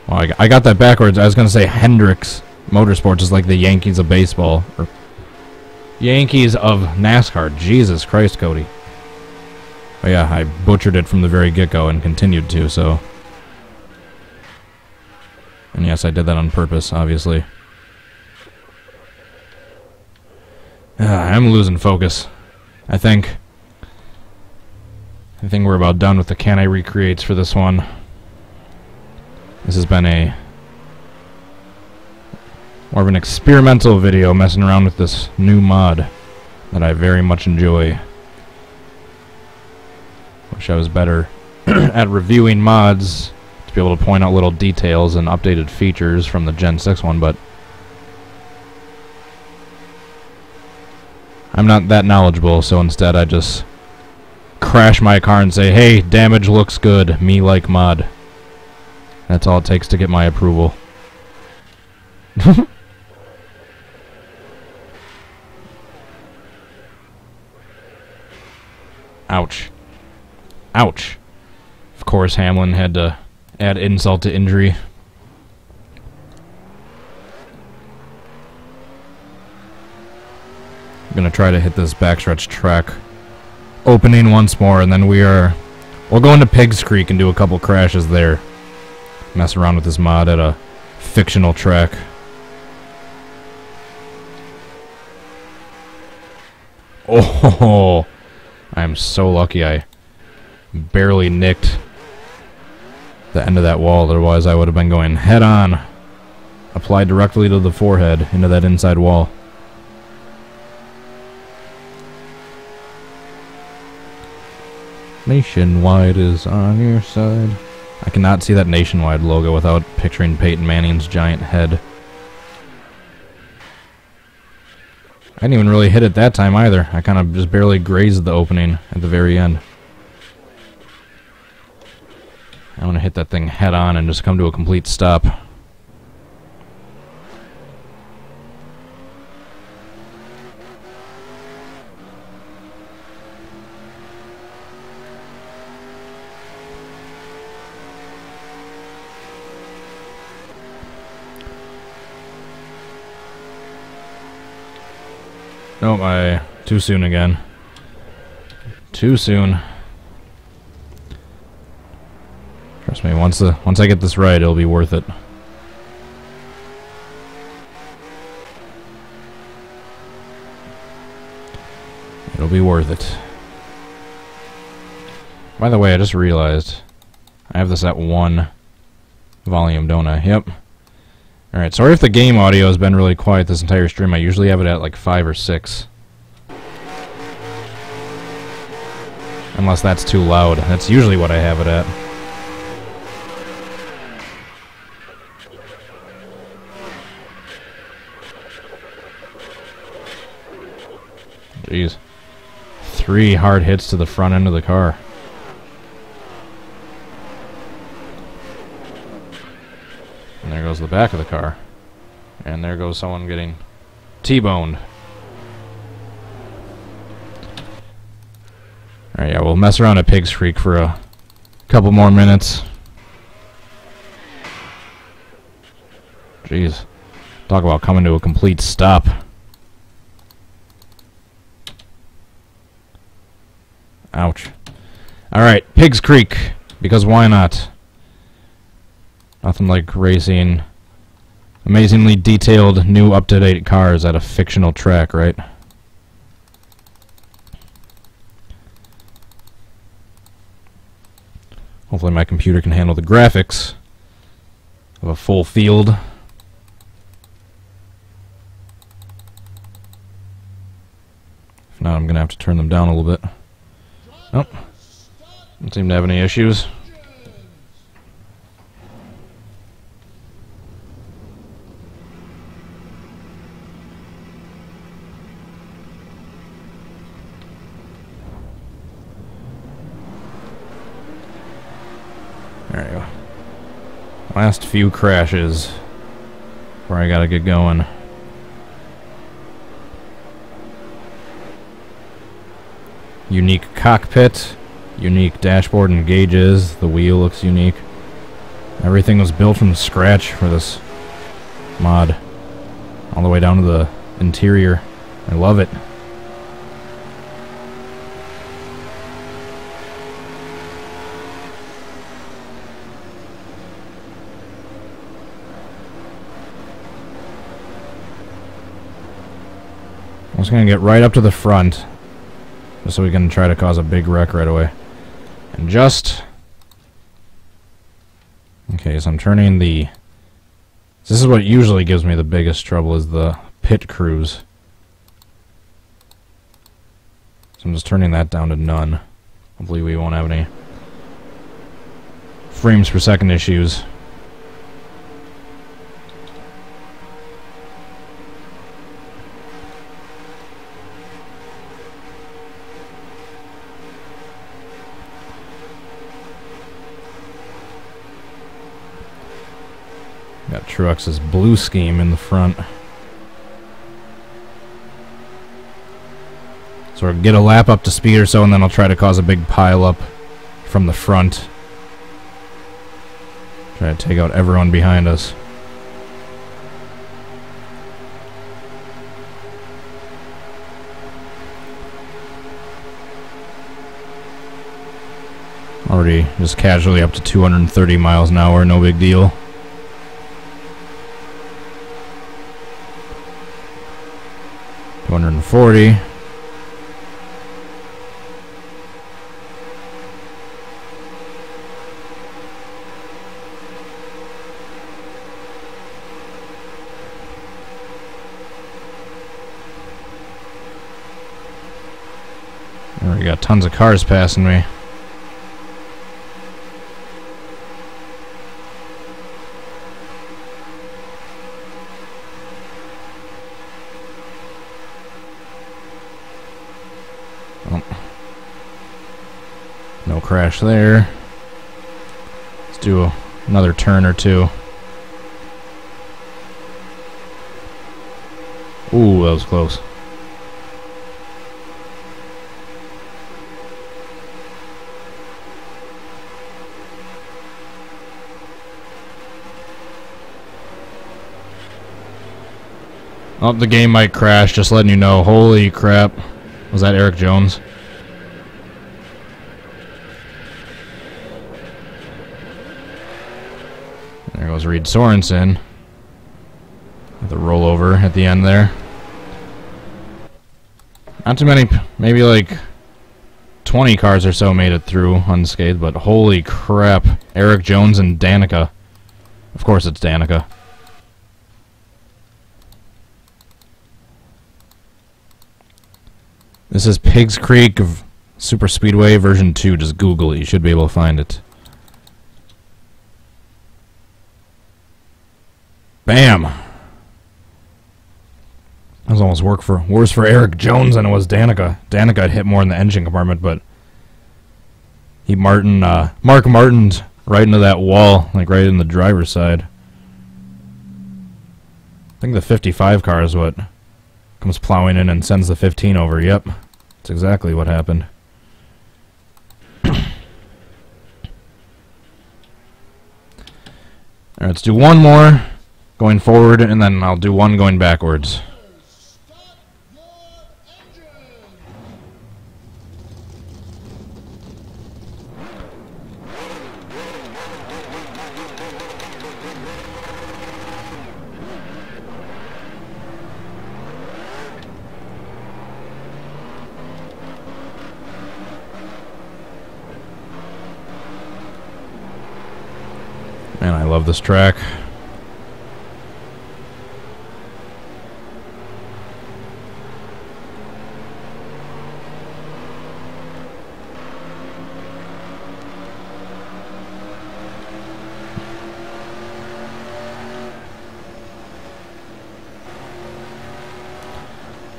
Well, I got that backwards. I was going to say Hendricks Motorsports is like the Yankees of baseball. Or Yankees of NASCAR. Jesus Christ, Cody. But yeah, I butchered it from the very get-go and continued to, so... And yes, I did that on purpose, obviously. I'm losing focus. I think we're about done with the Can I Recreates for this one. This has been a more of an experimental video messing around with this new mod that I very much enjoy. Wish I was better at reviewing mods to be able to point out little details and updated features from the Gen 6 one, but I'm not that knowledgeable, so instead I just crash my car and say, hey, damage looks good, me like mod. That's all it takes to get my approval. Ouch. Ouch. Of course, Hamlin had to add insult to injury. I'm gonna try to hit this backstretch track opening once more, and then we'll go into Pigs Creek and do a couple crashes there. Mess around with this mod at a fictional track. Oh, I'm so lucky I barely nicked the end of that wall, otherwise I would have been going head on, applied directly to the forehead into that inside wall. Nationwide is on your side. I cannot see that Nationwide logo without picturing Peyton Manning's giant head. I didn't even really hit it that time either. I kind of just barely grazed the opening at the very end. I want to hit that thing head on and just come to a complete stop. Nope, too soon again. Too soon. Trust me, once I get this right, it'll be worth it. It'll be worth it. By the way, I just realized I have this at 1 volume, don't I? Yep. Alright, sorry if the game audio has been really quiet this entire stream. I usually have it at like 5 or 6. Unless that's too loud. That's usually what I have it at. Jeez. 3 hard hits to the front end of the car. And there goes the back of the car. And there goes someone getting T-boned. Alright, yeah, we'll mess around at Pigs Creek for a couple more minutes. Jeez. Talk about coming to a complete stop. Ouch. Alright, Pigs Creek. Because why not? Nothing like racing amazingly detailed, new, up-to-date cars at a fictional track, right? Hopefully my computer can handle the graphics of a full field. If not, I'm going to have to turn them down a little bit. Nope. Don't seem to have any issues. There you go. Last few crashes before I gotta get going. Unique cockpit, unique dashboard and gauges. The wheel looks unique. Everything was built from scratch for this mod, all the way down to the interior. I love it. I'm just going to get right up to the front, just so we can try to cause a big wreck right away. And just... Okay, so I'm turning the... This is what usually gives me the biggest trouble, is the pit cruise. So I'm just turning that down to none. Hopefully we won't have any frames per second issues. Got Truex's blue scheme in the front. So we'll get a lap up to speed or so, and then I'll try to cause a big pile up from the front. Try to take out everyone behind us. Already just casually up to 230 miles an hour, no big deal. $240. We got tons of cars passing me. Oh. No crash there. Let's do another turn or two. Ooh, that was close. Oh, the game might crash, just letting you know. Holy crap. Was that Eric Jones? There goes Reed Sorensen. With the rollover at the end there. Not too many, maybe like 20 cars or so made it through unscathed, but holy crap. Eric Jones and Danica. Of course it's Danica. This is Pigs Creek of Super Speedway version 2. Just Google it. You should be able to find it. Bam! That was almost worse for Eric Jones than it was Danica. Danica had hit more in the engine compartment, but Mark Martin's right into that wall, like right in the driver's side. I think the 55 car is what comes plowing in and sends the 15 over. Yep, that's exactly what happened. Alright, let's do one more going forward, and then I'll do one going backwards. Man, I love this track.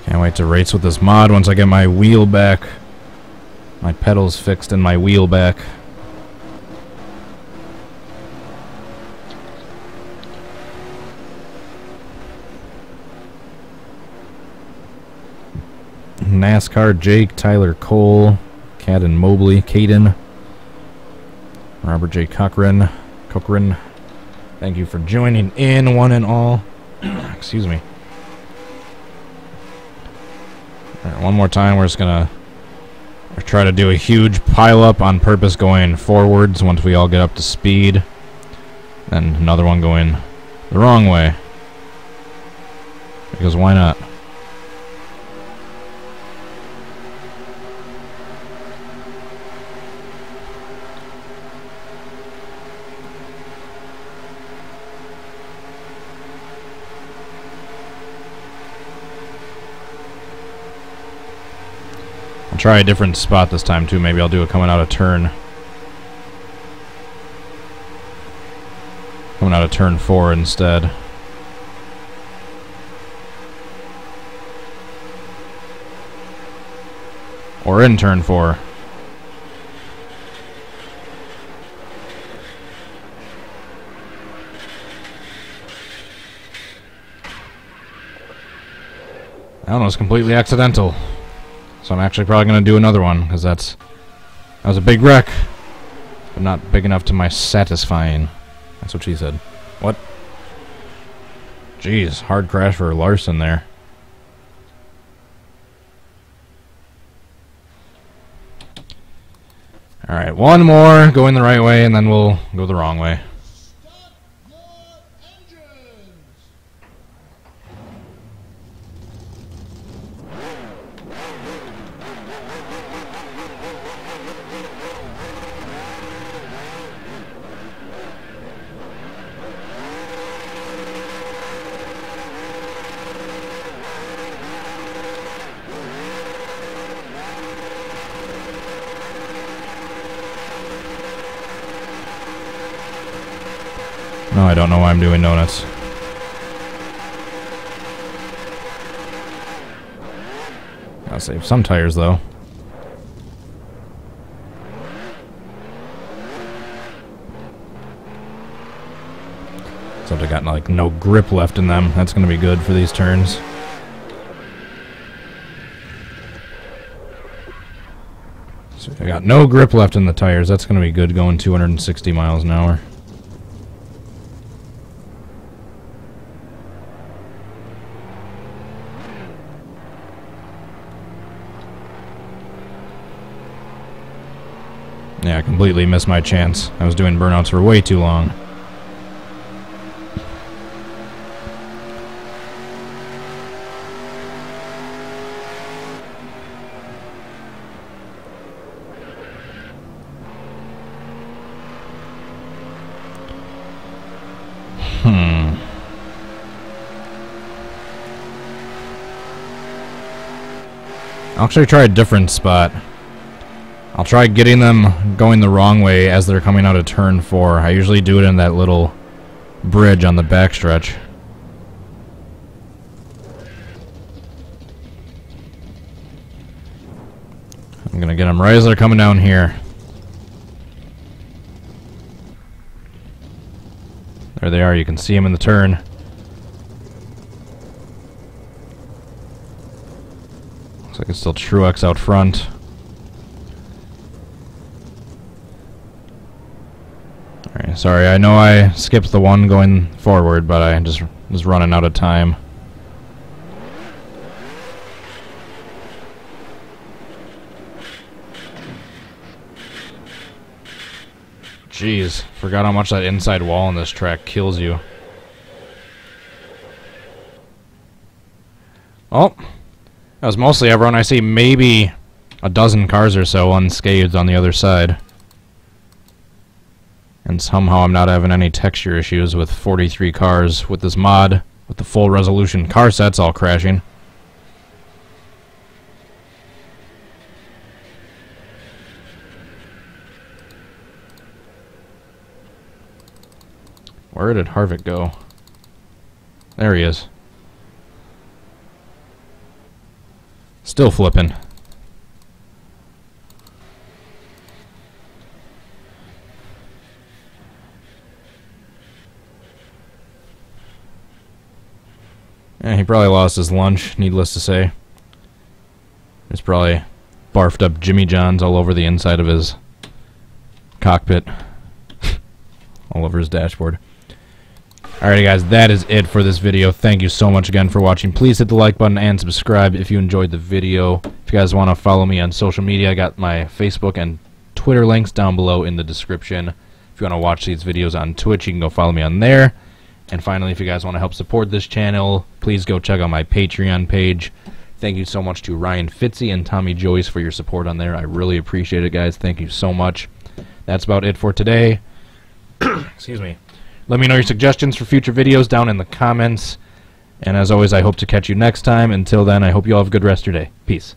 Can't wait to race with this mod once I get my wheel back. My pedals fixed and my wheel back. Nascar, Jake, Tyler Cole, Caden Mobley, Caden, Robert J. Cochran. Thank you for joining in, one and all. Excuse me. All right, one more time. We're just gonna try to do a huge pile up on purpose going forwards once we all get up to speed. Then another one going the wrong way. Because why not? Try a different spot this time too. Maybe I'll do it coming out of turn. Coming out of turn 4 instead. Or in turn 4. That one was completely accidental. So I'm actually probably going to do another one, because that was a big wreck. But not big enough to my satisfying. That's what she said. What? Jeez, hard crash for Larson there. Alright, one more going the right way, and then we'll go the wrong way. No, I don't know why I'm doing donuts. I'll save some tires, though. Except I got, like, no grip left in them. That's going to be good for these turns. So I got no grip left in the tires. That's going to be good going 260 miles an hour. Yeah, I completely missed my chance. I was doing burnouts for way too long. I'll actually try a different spot. I'll try getting them going the wrong way as they're coming out of turn 4. I usually do it in that little bridge on the backstretch. I'm gonna get them right as they're coming down here. There they are, you can see them in the turn. Looks like it's still Truex out front. Alright, sorry, I know I skipped the one going forward, but I just was running out of time. Jeez, forgot how much that inside wall on this track kills you. Oh, that was mostly everyone. I see maybe a dozen cars or so unscathed on the other side. And somehow I'm not having any texture issues with 43 cars with this mod, with the full resolution car sets all crashing. Where did Harvick go? There he is. Still flipping. Yeah, he probably lost his lunch, needless to say. There's probably barfed up Jimmy Johns all over the inside of his cockpit. All over his dashboard. Alrighty guys, that is it for this video. Thank you so much again for watching. Please hit the like button and subscribe if you enjoyed the video. If you guys want to follow me on social media, I got my Facebook and Twitter links down below in the description. If you want to watch these videos on Twitch, you can go follow me on there. And finally, if you guys want to help support this channel, please go check out my Patreon page. Thank you so much to Ryan Fitzy and Tommy Joyce for your support on there. I really appreciate it, guys. Thank you so much. That's about it for today. Excuse me. Let me know your suggestions for future videos down in the comments. And as always, I hope to catch you next time. Until then, I hope you all have a good rest of your day. Peace.